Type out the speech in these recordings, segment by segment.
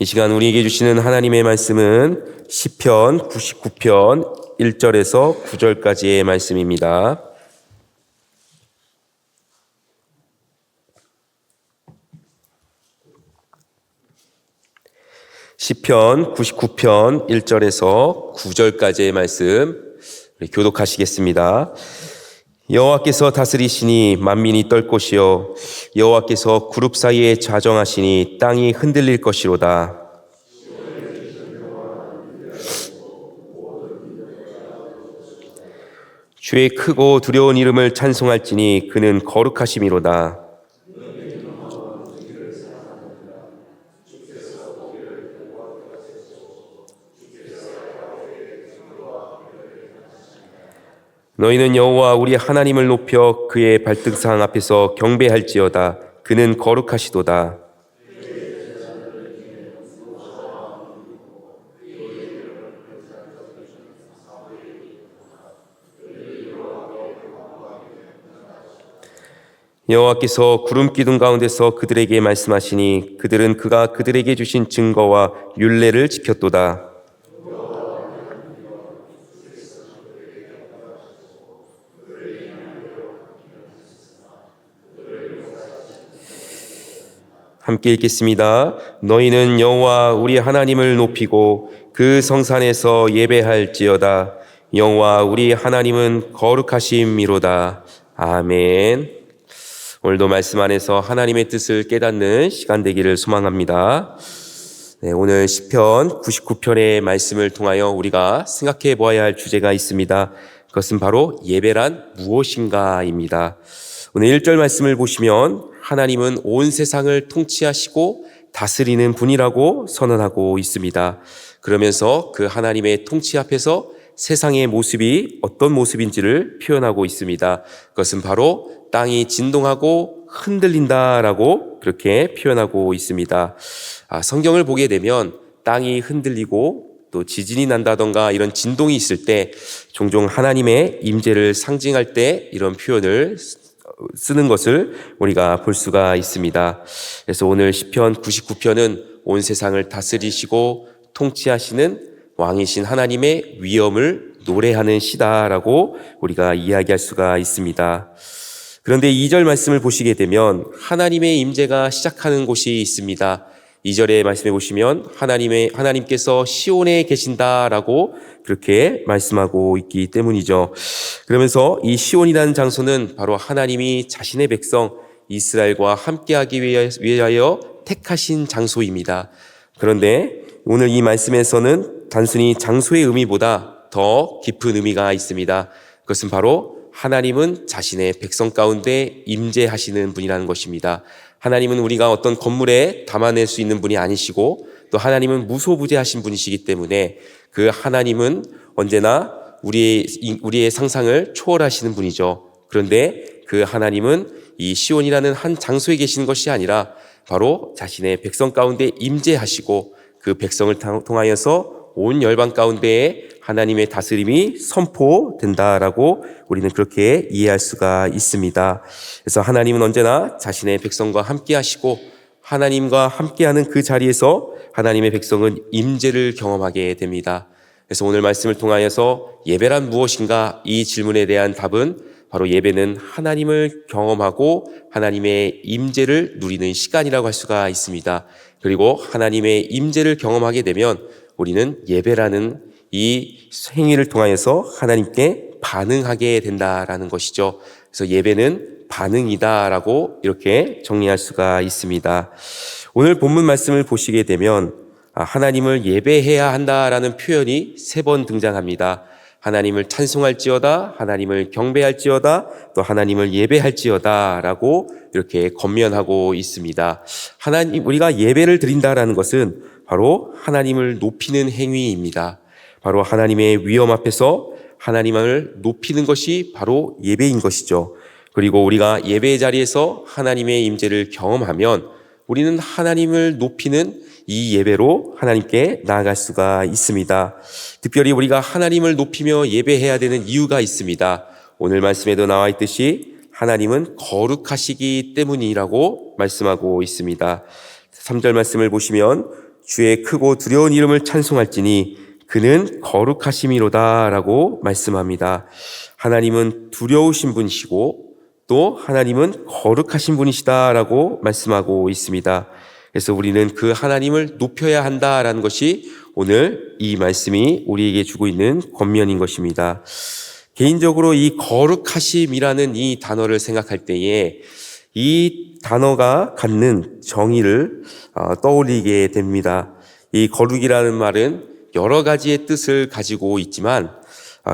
이 시간 우리에게 주시는 하나님의 말씀은 시편 99편 1절에서 9절까지의 말씀입니다. 시편 99편 1절에서 9절까지의 말씀 우리 교독하시겠습니다. 여호와께서 다스리시니 만민이 떨 것이요 여호와께서 그룹 사이에 자정하시니 땅이 흔들릴 것이로다. 주의 크고 두려운 이름을 찬송할지니 그는 거룩하심이로다. 너희는 여호와 우리 하나님을 높여 그의 발등상 앞에서 경배할지어다. 그는 거룩하시도다. 여호와께서 구름 기둥 가운데서 그들에게 말씀하시니 그들은 그가 그들에게 주신 증거와 율례를 지켰도다. 함께 읽겠습니다. 너희는 여호와 우리 하나님을 높이고 그 성산에서 예배할지어다. 여호와 우리 하나님은 거룩하심이로다. 아멘. 오늘도 말씀 안에서 하나님의 뜻을 깨닫는 시간 되기를 소망합니다. 네, 오늘 시편 99편의 말씀을 통하여 우리가 생각해 보아야 할 주제가 있습니다. 그것은 바로 예배란 무엇인가입니다. 오늘 1절 말씀을 보시면 하나님은 온 세상을 통치하시고 다스리는 분이라고 선언하고 있습니다. 그러면서 그 하나님의 통치 앞에서 세상의 모습이 어떤 모습인지를 표현하고 있습니다. 그것은 바로 땅이 진동하고 흔들린다라고 그렇게 표현하고 있습니다. 성경을 보게 되면 땅이 흔들리고 또 지진이 난다던가 이런 진동이 있을 때 종종 하나님의 임재를 상징할 때 이런 표현을 쓰는 것을 우리가 볼 수가 있습니다. 그래서 오늘 시편 99편은 온 세상을 다스리시고 통치하시는 왕이신 하나님의 위엄을 노래하는 시다라고 우리가 이야기할 수가 있습니다. 그런데 2절 말씀을 보시게 되면 하나님의 임재가 시작하는 곳이 있습니다. 2절의 말씀에 보시면 하나님께서 시온에 계신다라고 그렇게 말씀하고 있기 때문이죠. 그러면서 이 시온이라는 장소는 바로 하나님이 자신의 백성 이스라엘과 함께하기 위하여 택하신 장소입니다. 그런데 오늘 이 말씀에서는 단순히 장소의 의미보다 더 깊은 의미가 있습니다. 그것은 바로 하나님은 자신의 백성 가운데 임재하시는 분이라는 것입니다. 하나님은 우리가 어떤 건물에 담아낼 수 있는 분이 아니시고 또 하나님은 무소부재하신 분이시기 때문에 그 하나님은 언제나 우리의 상상을 초월하시는 분이죠. 그런데 그 하나님은 이 시온이라는 한 장소에 계시는 것이 아니라 바로 자신의 백성 가운데 임재하시고 그 백성을 통하여서 온 열방 가운데에 하나님의 다스림이 선포된다라고 우리는 그렇게 이해할 수가 있습니다. 그래서 하나님은 언제나 자신의 백성과 함께 하시고 하나님과 함께하는 그 자리에서 하나님의 백성은 임재를 경험하게 됩니다. 그래서 오늘 말씀을 통하여서 예배란 무엇인가 이 질문에 대한 답은 바로 예배는 하나님을 경험하고 하나님의 임재를 누리는 시간이라고 할 수가 있습니다. 그리고 하나님의 임재를 경험하게 되면 우리는 예배라는 이 행위를 통하여서 하나님께 반응하게 된다라는 것이죠. 그래서 예배는 반응이다라고 이렇게 정리할 수가 있습니다. 오늘 본문 말씀을 보시게 되면 하나님을 예배해야 한다라는 표현이 3번 등장합니다. 하나님을 찬송할지어다, 하나님을 경배할지어다, 또 하나님을 예배할지어다라고 이렇게 권면하고 있습니다. 우리가 예배를 드린다라는 것은 바로 하나님을 높이는 행위입니다. 바로 하나님의 위엄 앞에서 하나님을 높이는 것이 바로 예배인 것이죠. 그리고 우리가 예배의 자리에서 하나님의 임재를 경험하면 우리는 하나님을 높이는 이 예배로 하나님께 나아갈 수가 있습니다. 특별히 우리가 하나님을 높이며 예배해야 되는 이유가 있습니다. 오늘 말씀에도 나와 있듯이 하나님은 거룩하시기 때문이라고 말씀하고 있습니다. 3절 말씀을 보시면 주의 크고 두려운 이름을 찬송할지니 그는 거룩하심이로다라고 말씀합니다. 하나님은 두려우신 분이시고 또 하나님은 거룩하신 분이시다라고 말씀하고 있습니다. 그래서 우리는 그 하나님을 높여야 한다라는 것이 오늘 이 말씀이 우리에게 주고 있는 권면인 것입니다. 개인적으로 이 거룩하심이라는 이 단어를 생각할 때에 이 단어가 갖는 정의를 떠올리게 됩니다. 이 거룩이라는 말은 여러 가지의 뜻을 가지고 있지만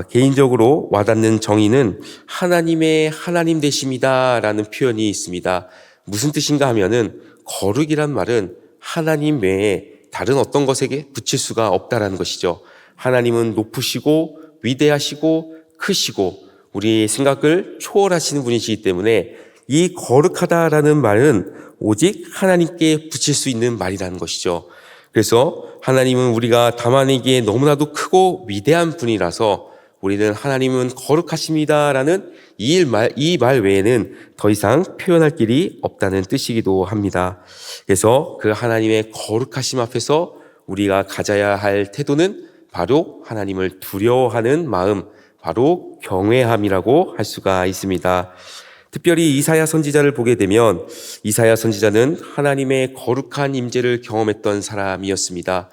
개인적으로 와닿는 정의는 하나님의 하나님 되심이다라는 표현이 있습니다. 무슨 뜻인가 하면은 거룩이란 말은 하나님 외에 다른 어떤 것에게 붙일 수가 없다라는 것이죠. 하나님은 높으시고 위대하시고 크시고 우리의 생각을 초월하시는 분이시기 때문에 이 거룩하다라는 말은 오직 하나님께 붙일 수 있는 말이라는 것이죠. 그래서 하나님은 우리가 담아내기에 너무나도 크고 위대한 분이라서 우리는 하나님은 거룩하십니다라는 이 말 외에는 더 이상 표현할 길이 없다는 뜻이기도 합니다. 그래서 그 하나님의 거룩하심 앞에서 우리가 가져야 할 태도는 바로 하나님을 두려워하는 마음, 바로 경외함이라고 할 수가 있습니다. 특별히 이사야 선지자를 보게 되면 이사야 선지자는 하나님의 거룩한 임재를 경험했던 사람이었습니다.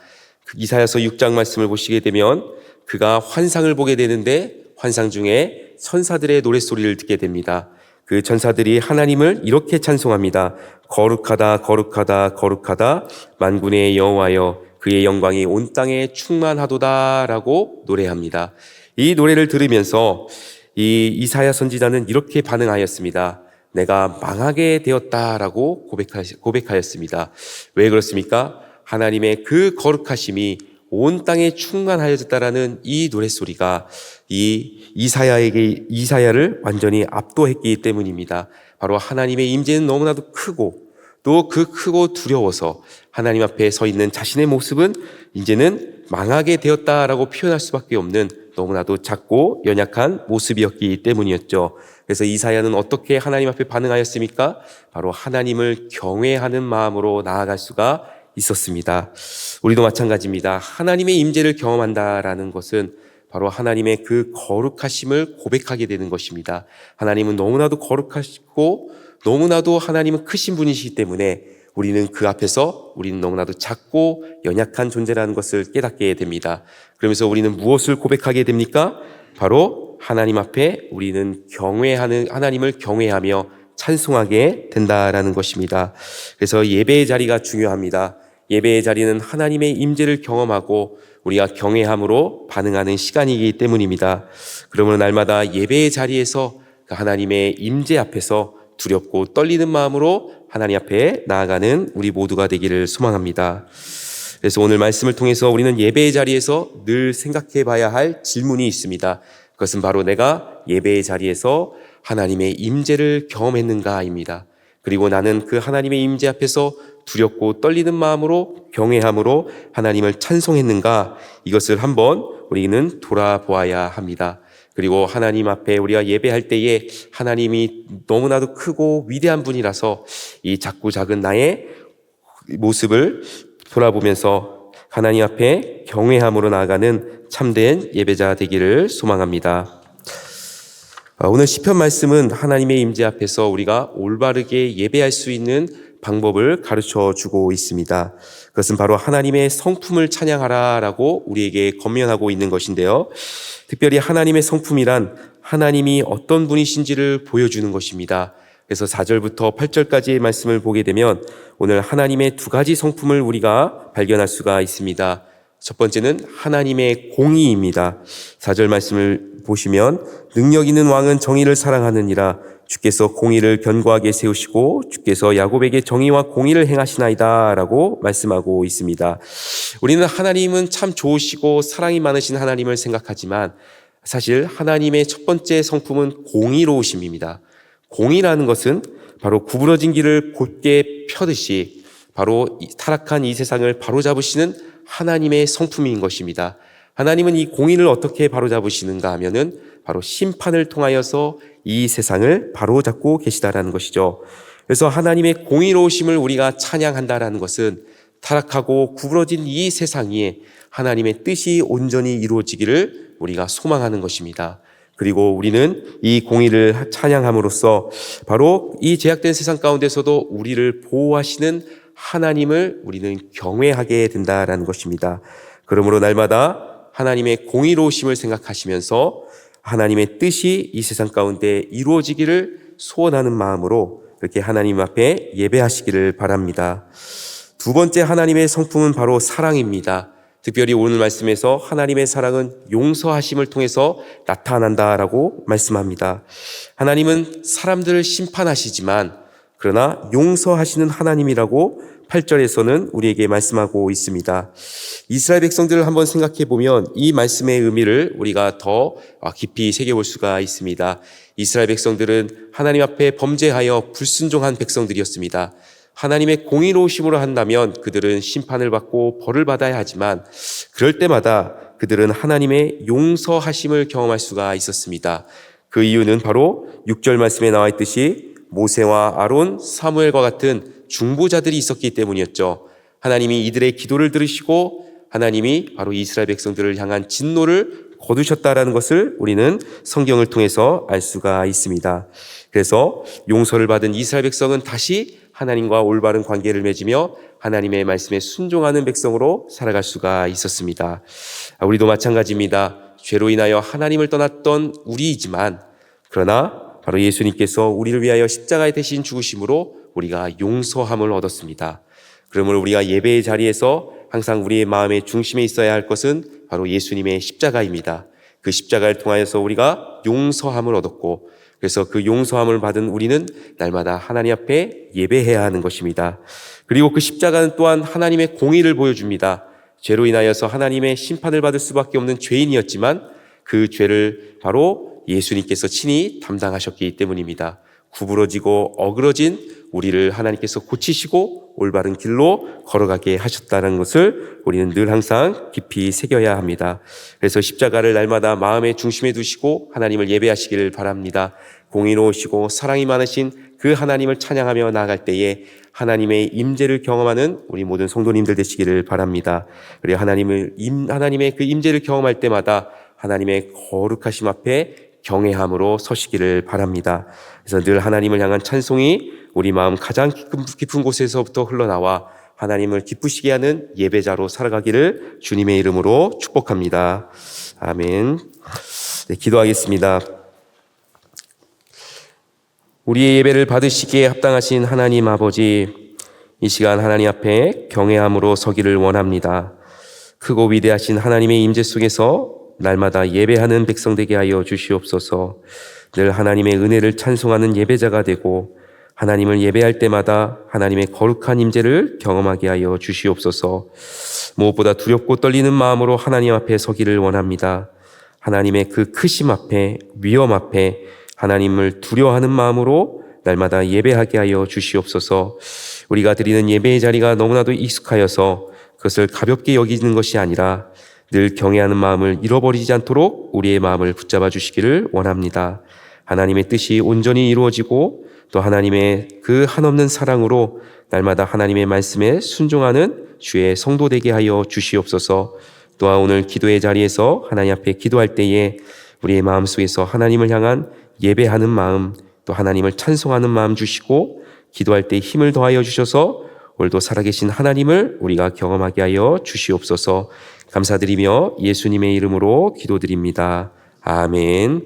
이사야서 6장 말씀을 보시게 되면 그가 환상을 보게 되는데 환상 중에 천사들의 노랫소리를 듣게 됩니다. 그 천사들이 하나님을 이렇게 찬송합니다. 거룩하다 거룩하다 거룩하다 만군의 여호와여 그의 영광이 온 땅에 충만하도다라고 노래합니다. 이 노래를 들으면서 이 이사야 선지자는 이렇게 반응하였습니다. 내가 망하게 되었다라고 고백하였습니다. 왜 그렇습니까? 하나님의 그 거룩하심이 온 땅에 충만하여졌다라는 이 노랫소리가 이 이사야를 완전히 압도했기 때문입니다. 바로 하나님의 임재는 너무나도 크고 또 그 크고 두려워서 하나님 앞에 서 있는 자신의 모습은 이제는 망하게 되었다라고 표현할 수밖에 없는 너무나도 작고 연약한 모습이었기 때문이었죠. 그래서 이사야는 어떻게 하나님 앞에 반응하였습니까? 바로 하나님을 경외하는 마음으로 나아갈 수가 있었습니다. 우리도 마찬가지입니다. 하나님의 임재를 경험한다라는 것은 바로 하나님의 그 거룩하심을 고백하게 되는 것입니다. 하나님은 너무나도 거룩하시고 너무나도 하나님은 크신 분이시기 때문에 우리는 그 앞에서 우리는 너무나도 작고 연약한 존재라는 것을 깨닫게 됩니다. 그러면서 우리는 무엇을 고백하게 됩니까? 바로 하나님 앞에 우리는 하나님을 경외하며 찬송하게 된다라는 것입니다. 그래서 예배의 자리가 중요합니다. 예배의 자리는 하나님의 임재를 경험하고 우리가 경외함으로 반응하는 시간이기 때문입니다. 그러므로 날마다 예배의 자리에서 하나님의 임재 앞에서 두렵고 떨리는 마음으로 하나님 앞에 나아가는 우리 모두가 되기를 소망합니다. 그래서 오늘 말씀을 통해서 우리는 예배의 자리에서 늘 생각해 봐야 할 질문이 있습니다. 그것은 바로 내가 예배의 자리에서 하나님의 임재를 경험했는가입니다. 그리고 나는 그 하나님의 임재 앞에서 두렵고 떨리는 마음으로 경외함으로 하나님을 찬송했는가, 이것을 한번 우리는 돌아보아야 합니다. 그리고 하나님 앞에 우리가 예배할 때에 하나님이 너무나도 크고 위대한 분이라서 이 작고 작은 나의 모습을 돌아보면서 하나님 앞에 경외함으로 나아가는 참된 예배자 되기를 소망합니다. 오늘 시편 말씀은 하나님의 임재 앞에서 우리가 올바르게 예배할 수 있는 방법을 가르쳐 주고 있습니다. 그것은 바로 하나님의 성품을 찬양하라라고 우리에게 권면하고 있는 것인데요. 특별히 하나님의 성품이란 하나님이 어떤 분이신지를 보여주는 것입니다. 그래서 4절부터 8절까지의 말씀을 보게 되면 오늘 하나님의 두 가지 성품을 우리가 발견할 수가 있습니다. 첫 번째는 하나님의 공의입니다. 4절 말씀을 보시면 능력 있는 왕은 정의를 사랑하느니라. 주께서 공의를 견고하게 세우시고 주께서 야곱에게 정의와 공의를 행하시나이다 라고 말씀하고 있습니다. 우리는 하나님은 참 좋으시고 사랑이 많으신 하나님을 생각하지만 사실 하나님의 첫 번째 성품은 공의로우심입니다. 공의라는 것은 바로 구부러진 길을 곧게 펴듯이 바로 타락한 이 세상을 바로잡으시는 하나님의 성품인 것입니다. 하나님은 이 공의를 어떻게 바로잡으시는가 하면은 바로 심판을 통하여서 이 세상을 바로잡고 계시다라는 것이죠. 그래서 하나님의 공의로우심을 우리가 찬양한다라는 것은 타락하고 구부러진 이 세상 위에 하나님의 뜻이 온전히 이루어지기를 우리가 소망하는 것입니다. 그리고 우리는 이 공의를 찬양함으로써 바로 이 제약된 세상 가운데서도 우리를 보호하시는 하나님을 우리는 경외하게 된다라는 것입니다. 그러므로 날마다 하나님의 공의로우심을 생각하시면서 하나님의 뜻이 이 세상 가운데 이루어지기를 소원하는 마음으로 그렇게 하나님 앞에 예배하시기를 바랍니다. 두 번째 하나님의 성품은 바로 사랑입니다. 특별히 오늘 말씀에서 하나님의 사랑은 용서하심을 통해서 나타난다라고 말씀합니다. 하나님은 사람들을 심판하시지만 그러나 용서하시는 하나님이라고 8절에서는 우리에게 말씀하고 있습니다. 이스라엘 백성들을 한번 생각해 보면 이 말씀의 의미를 우리가 더 깊이 새겨볼 수가 있습니다. 이스라엘 백성들은 하나님 앞에 범죄하여 불순종한 백성들이었습니다. 하나님의 공의로우심으로 한다면 그들은 심판을 받고 벌을 받아야 하지만 그럴 때마다 그들은 하나님의 용서하심을 경험할 수가 있었습니다. 그 이유는 바로 6절 말씀에 나와 있듯이 모세와 아론, 사무엘과 같은 중보자들이 있었기 때문이었죠. 하나님이 이들의 기도를 들으시고 하나님이 바로 이스라엘 백성들을 향한 진노를 거두셨다라는 것을 우리는 성경을 통해서 알 수가 있습니다. 그래서 용서를 받은 이스라엘 백성은 다시 하나님과 올바른 관계를 맺으며 하나님의 말씀에 순종하는 백성으로 살아갈 수가 있었습니다. 우리도 마찬가지입니다. 죄로 인하여 하나님을 떠났던 우리이지만 그러나 바로 예수님께서 우리를 위하여 십자가에 대신 죽으심으로 우리가 용서함을 얻었습니다. 그러므로 우리가 예배의 자리에서 항상 우리의 마음의 중심에 있어야 할 것은 바로 예수님의 십자가입니다. 그 십자가를 통하여서 우리가 용서함을 얻었고 그래서 그 용서함을 받은 우리는 날마다 하나님 앞에 예배해야 하는 것입니다. 그리고 그 십자가는 또한 하나님의 공의를 보여줍니다. 죄로 인하여서 하나님의 심판을 받을 수밖에 없는 죄인이었지만 그 죄를 바로 예수님께서 친히 담당하셨기 때문입니다. 구부러지고 어그러진 우리를 하나님께서 고치시고 올바른 길로 걸어가게 하셨다는 것을 우리는 늘 항상 깊이 새겨야 합니다. 그래서 십자가를 날마다 마음의 중심에 두시고 하나님을 예배하시기를 바랍니다. 공의로우시고 사랑이 많으신 그 하나님을 찬양하며 나아갈 때에 하나님의 임재를 경험하는 우리 모든 성도님들 되시기를 바랍니다. 그리고 하나님의 그 임재를 경험할 때마다 하나님의 거룩하심 앞에 경외함으로 서시기를 바랍니다. 그래서 늘 하나님을 향한 찬송이 우리 마음 가장 깊은 곳에서부터 흘러나와 하나님을 기쁘시게 하는 예배자로 살아가기를 주님의 이름으로 축복합니다. 아멘. 네, 기도하겠습니다. 우리의 예배를 받으시기에 합당하신 하나님 아버지, 이 시간 하나님 앞에 경외함으로 서기를 원합니다. 크고 위대하신 하나님의 임재 속에서 날마다 예배하는 백성 되게 하여 주시옵소서. 늘 하나님의 은혜를 찬송하는 예배자가 되고 하나님을 예배할 때마다 하나님의 거룩한 임재를 경험하게 하여 주시옵소서. 무엇보다 두렵고 떨리는 마음으로 하나님 앞에 서기를 원합니다. 하나님의 그 크심 앞에, 위엄 앞에 하나님을 두려워하는 마음으로 날마다 예배하게 하여 주시옵소서. 우리가 드리는 예배의 자리가 너무나도 익숙하여서 그것을 가볍게 여기는 것이 아니라 늘 경외하는 마음을 잃어버리지 않도록 우리의 마음을 붙잡아 주시기를 원합니다. 하나님의 뜻이 온전히 이루어지고 또 하나님의 그 한없는 사랑으로 날마다 하나님의 말씀에 순종하는 주의 성도 되게 하여 주시옵소서. 또한 오늘 기도의 자리에서 하나님 앞에 기도할 때에 우리의 마음속에서 하나님을 향한 예배하는 마음, 또 하나님을 찬송하는 마음 주시고 기도할 때 힘을 더하여 주셔서 오늘도 살아계신 하나님을 우리가 경험하게 하여 주시옵소서. 감사드리며 예수님의 이름으로 기도드립니다. 아멘.